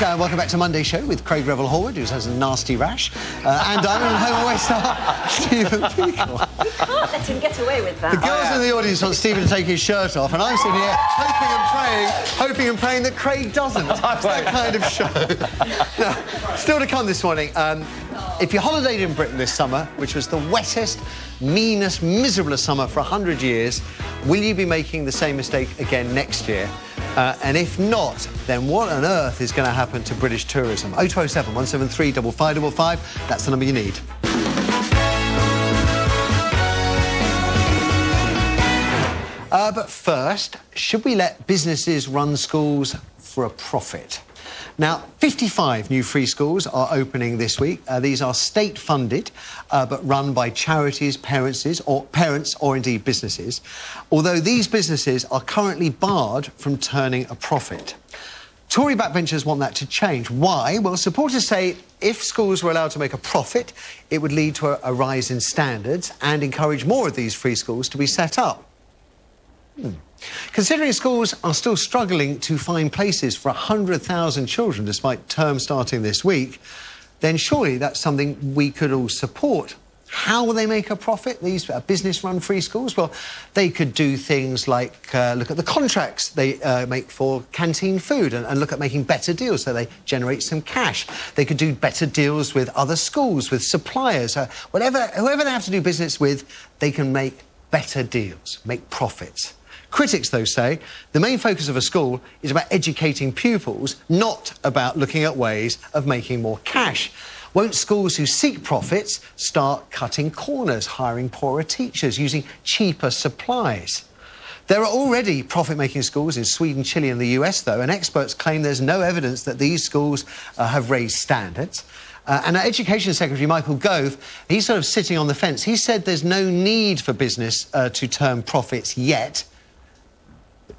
much. Welcome back to Monday Show with Craig Revel-Horwood, who has a nasty rash. And I'm home away star, Stephen Peacocke. Can't let him get away with that. The girls in the audience want Stephen to take his shirt off, and I'm sitting here hoping and praying that Craig doesn't. It's that kind of show. Now, still to come this morning, if you holidayed in Britain this summer, which was the wettest, meanest, miserablest summer for 100 years, will you be making the same mistake again next year? And if not, then what on earth is going to happen to British tourism? 0207 173 5555, that's the number you need. But first, should we let businesses run schools for a profit? Now, 55 new free schools are opening this week. These are state-funded, but run by charities, parents, or indeed businesses. Although these businesses are currently barred from turning a profit. Tory backbenchers want that to change. Why? Well, supporters say if schools were allowed to make a profit, it would lead to a rise in standards and encourage more of these free schools to be set up. Considering schools are still struggling to find places for 100,000 children despite term starting this week, then surely that's something we could all support. How will they make a profit, these business-run free schools? Well, they could do things like look at the contracts they make for canteen food and look at making better deals so they generate some cash. They could do better deals with other schools, with suppliers, whoever they have to do business with, they can make better deals, make profits. Critics, though, say the main focus of a school is about educating pupils, not about looking at ways of making more cash. Won't schools who seek profits start cutting corners, hiring poorer teachers, using cheaper supplies? There are already profit-making schools in Sweden, Chile and the US, though, and experts claim there's no evidence that these schools have raised standards. And our Education Secretary, Michael Gove, he's sort of sitting on the fence. He said there's no need for business to turn profits yet.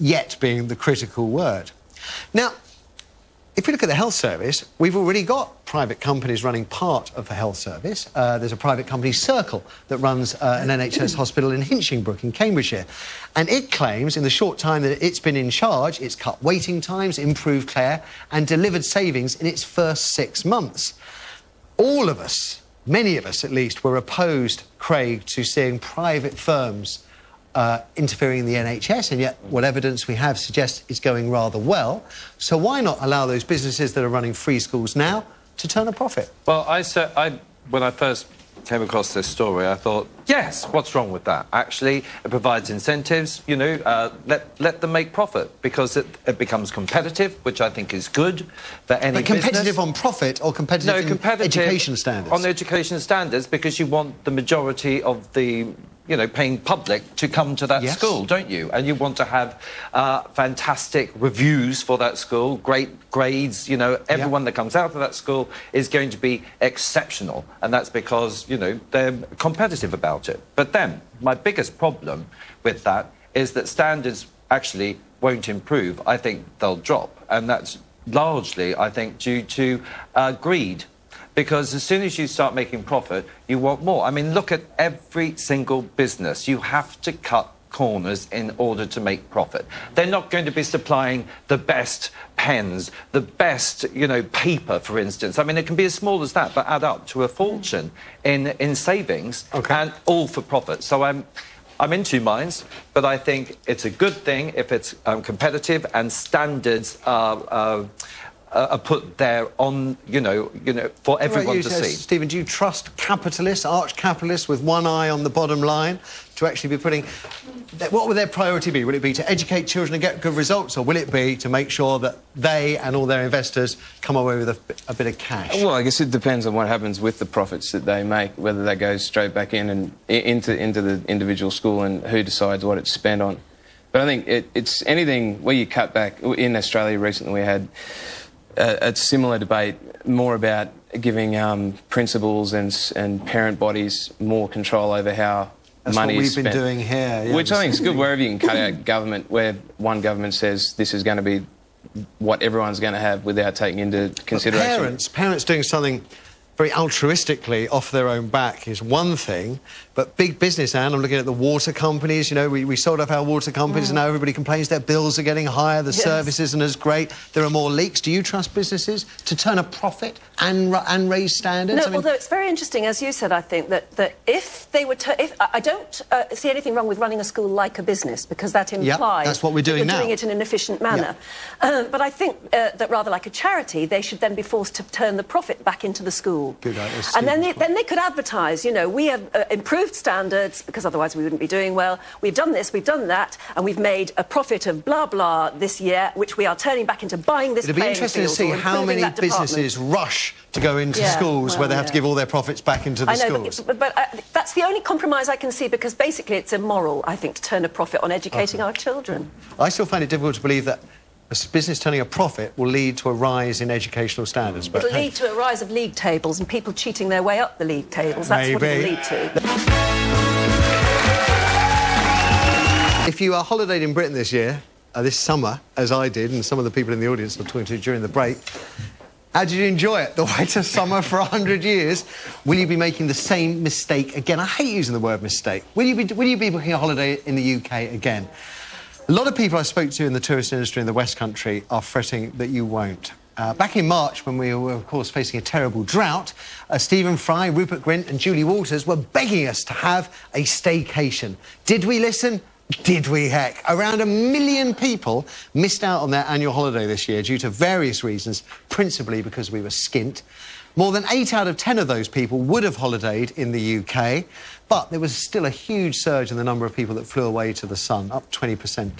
Yet being the critical word. Now, if we look at the health service, we've already got private companies running part of the health service. There's a private company, Circle, that runs an NHS hospital in Hinchingbrook in Cambridgeshire. And it claims in the short time that it's been in charge, it's cut waiting times, improved care and delivered savings in its first 6 months. All of us, many of us at least, were opposed, Craig, to seeing private firms interfering in the NHS, and yet what evidence we have suggests it's going rather well. So why not allow those businesses that are running free schools now to turn a profit? Well, when I first came across this story, I thought, yes, what's wrong with that? Actually, it provides incentives, you know, let them make profit, because it becomes competitive, which I think is good for any business. But competitive on profit or competitive in education standards? On the education standards, because you want the majority of the paying public to come to that school, don't you? And you want to have fantastic reviews for that school, great grades, everyone that comes out of that school is going to be exceptional. And that's because, they're competitive about it. But then, my biggest problem with that is that standards actually won't improve. I think they'll drop. And that's largely, I think, due to greed. Because as soon as you start making profit, you want more. I mean, look at every single business. You have to cut corners in order to make profit. They're not going to be supplying the best pens, the best, paper, for instance. I mean, it can be as small as that, but add up to a fortune in savings, and all for profit. So I'm in two minds, but I think it's a good thing if it's competitive and standards are put there on, for everyone to see. Stephen, do you trust capitalists, arch capitalists with one eye on the bottom line to actually be putting... What would their priority be? Would it be to educate children and get good results, or will it be to make sure that they and all their investors come away with a bit of cash? Well, I guess it depends on what happens with the profits that they make, whether that goes straight back in and into the individual school and who decides what it's spent on. But I think it's anything where you cut back. In Australia recently we had a similar debate, more about giving principals and parent bodies more control over how money is spent. That's what we've been doing here. Yeah, which I think is good, wherever you can cut out government, where one government says this is going to be what everyone's going to have without taking into consideration. Parents doing something very altruistically off their own back is one thing, but But big business, Anne, I'm looking at the water companies. You know, we sold off our water companies and now everybody complains their bills are getting higher, the service isn't as great, there are more leaks. Do you trust businesses to turn a profit and raise standards? No, although it's very interesting, as you said, I think, that if they were I don't see anything wrong with running a school like a business, because that implies that's what we're doing now. Doing it in an efficient manner. But I think that rather like a charity, they should then be forced to turn the profit back into the school. Good idea. And then they could advertise, you know, we have improved standards, because otherwise we wouldn't be doing well. We've done this, we've done that, and we've made a profit of blah, blah this year, which we are turning back into buying this It'll be interesting to see how many businesses rush to go into schools where they have to give all their profits back into the schools. But that's the only compromise I can see, because basically it's immoral, I think, to turn a profit on educating our children. I still find it difficult to believe that a business turning a profit will lead to a rise in educational standards. But it'll lead to a rise of league tables and people cheating their way up the league tables. That's what it'll lead to. If you holidayed in Britain this year, this summer, as I did, and some of the people in the audience I'm talking to during the break, how did you enjoy it? The whitest summer for 100 years? Will you be making the same mistake again? I hate using the word mistake. Will you be booking a holiday in the UK again? A lot of people I spoke to in the tourist industry in the West Country are fretting that you won't. Back in March, when we were, of course, facing a terrible drought, Stephen Fry, Rupert Grint and Julie Walters were begging us to have a staycation. Did we listen? Did we, heck? Around 1 million people missed out on their annual holiday this year due to various reasons, principally because we were skint. More than 8 out of 10 of those people would have holidayed in the UK, but there was still a huge surge in the number of people that flew away to the sun, up 20%.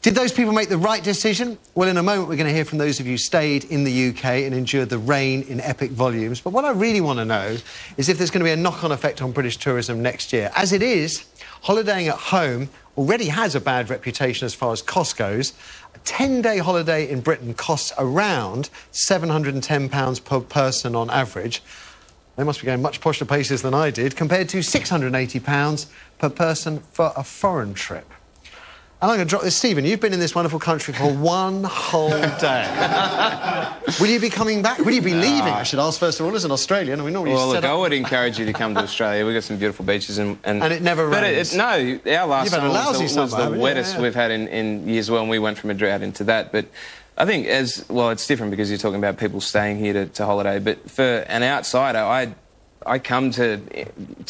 Did those people make the right decision? Well, in a moment, we're going to hear from those of you who stayed in the UK and endured the rain in epic volumes. But what I really want to know is if there's going to be a knock-on effect on British tourism next year. As it is, holidaying at home already has a bad reputation as far as cost goes. A 10-day holiday in Britain costs around £710 per person on average. They must be going much posher places than I did, compared to £680 per person for a foreign trip. And I'm going to drop this. Stephen, you've been in this wonderful country for one whole day. Will you be coming back? Will you be leaving? I should ask, first of all, as an Australian. We normally look, I would encourage you to come to Australia. We've got some beautiful beaches and it never rains. No, our last summer was the wettest we've had in years. Well, and we went from a drought into that. But I think it's different because you're talking about people staying here to holiday. But for an outsider, I come to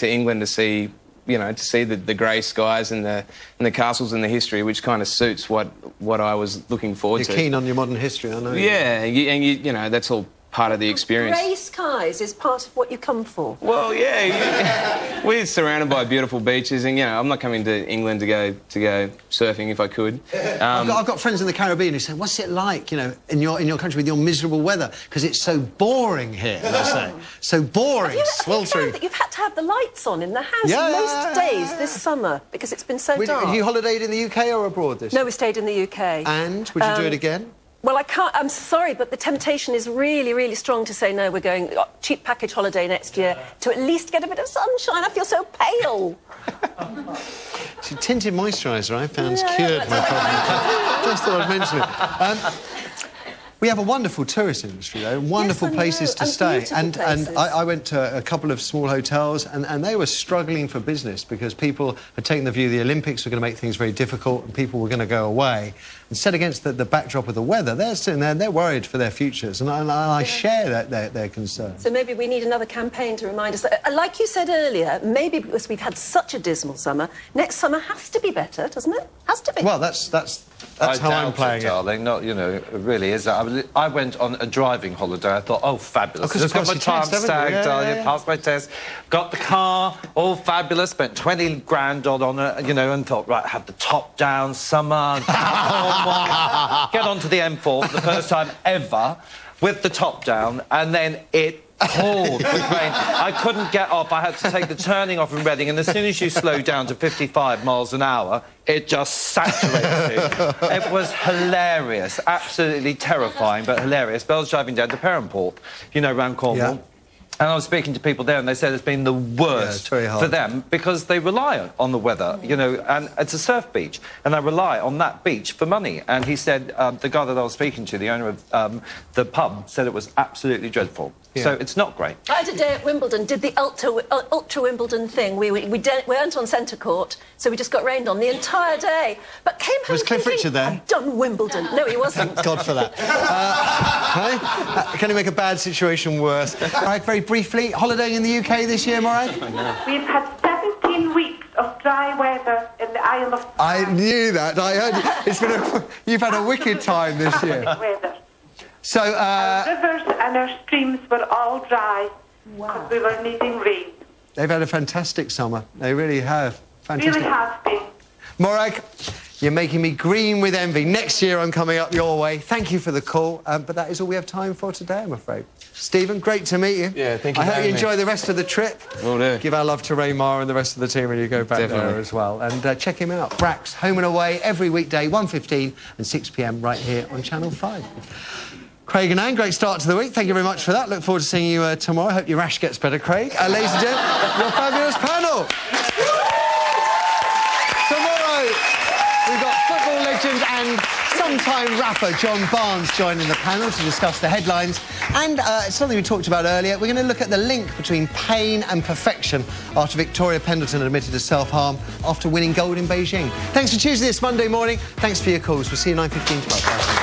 England to see, you know, to see the grey skies and the castles and the history, which kind of suits what I was looking forward to. You're keen on your modern history, I know. Yeah, you know, that's all part of the experience. Grey skies is part of what you come for. Well, yeah, we're surrounded by beautiful beaches, and you know, I'm not coming to England to go surfing if I could. I've got friends in the Caribbean who say, "What's it like, you know, in your country with your miserable weather? Because it's so boring here." They say, so boring, sweltering. Have you found that you've had to have the lights on in the house most days this summer because it's been so dark? Have you holidayed in the UK or abroad this year? No, we stayed in the UK. And would you do it again? Well, I can't. I'm sorry, but the temptation is really, really strong to say no. We're going cheap package holiday next year to at least get a bit of sunshine. I feel so pale. See, tinted moisturiser I found's cured my problem. Just thought I'd mention it. We have a wonderful tourist industry, though, wonderful places to stay. And I went to a couple of small hotels, and they were struggling for business because people had taken the view the Olympics were going to make things very difficult and people were going to go away. And set against the backdrop of the weather, they're sitting there and they're worried for their futures, and I share their concerns. So maybe we need another campaign to remind us that, like you said earlier, maybe because we've had such a dismal summer, next summer has to be better, doesn't it? Has to be. Well, that's how I'm playing it, darling. Not, you know, it really is. I went on a driving holiday. I thought, oh, fabulous. Just got my time stag, darling, passed my test, got the car, all fabulous, spent 20 grand on it, you know, and thought, right, have the top down, summer, get onto the M4 for the first time ever with the top down, and then it poured with rain. I couldn't get off. I had to take the turning off in Reading, and as soon as you slow down to 55 miles an hour, it just saturated you. It was hilarious, absolutely terrifying, but hilarious. But I was driving down to Perranporth, you know, round Cornwall. Yeah. And I was speaking to people there, and they said it's been the worst for them because they rely on the weather, you know, and it's a surf beach, and they rely on that beach for money. And he said, the guy that I was speaking to, the owner of the pub, said it was absolutely dreadful. Yeah. So it's not great. I had a day at Wimbledon, did the Ultra Wimbledon thing. We weren't on centre court, so we just got rained on the entire day. But came home Was Cliff thinking, Richard there? I've done Wimbledon. No, he wasn't. Thank God for that. Can you make a bad situation worse? Right, very briefly, holidaying in the UK this year, Morag? We've had 17 weeks of dry weather in the Isle of I knew that. I heard it's been you've had a wicked time this year. weather. So, Our rivers and our streams were all dry because we were needing rain. they've had a fantastic summer. They really have. Fantastic. Really have been. Morag, you're making me green with envy. Next year I'm coming up your way. Thank you for the call, but that is all we have time for today, I'm afraid. Stephen, great to meet you. Yeah, thank you I for hope you having me. enjoy the rest of the trip. Will do. Give our love to Raymar and the rest of the team when you go back Definitely. there as well. And check him out. Brax, Home and Away, every weekday, 1:15 and 6 p.m. right here on Channel 5. Craig and Anne, great start to the week. Thank you very much for that. Look forward to seeing you tomorrow. Hope your rash gets better, Craig. Ladies and gentlemen, your fabulous panel. Tomorrow, we've got football legend and sometime rapper John Barnes joining the panel to discuss the headlines. And something we talked about earlier, we're going to look at the link between pain and perfection after Victoria Pendleton admitted to self-harm after winning gold in Beijing. Thanks for choosing this Monday morning. Thanks for your calls. We'll see you 9:15, 12.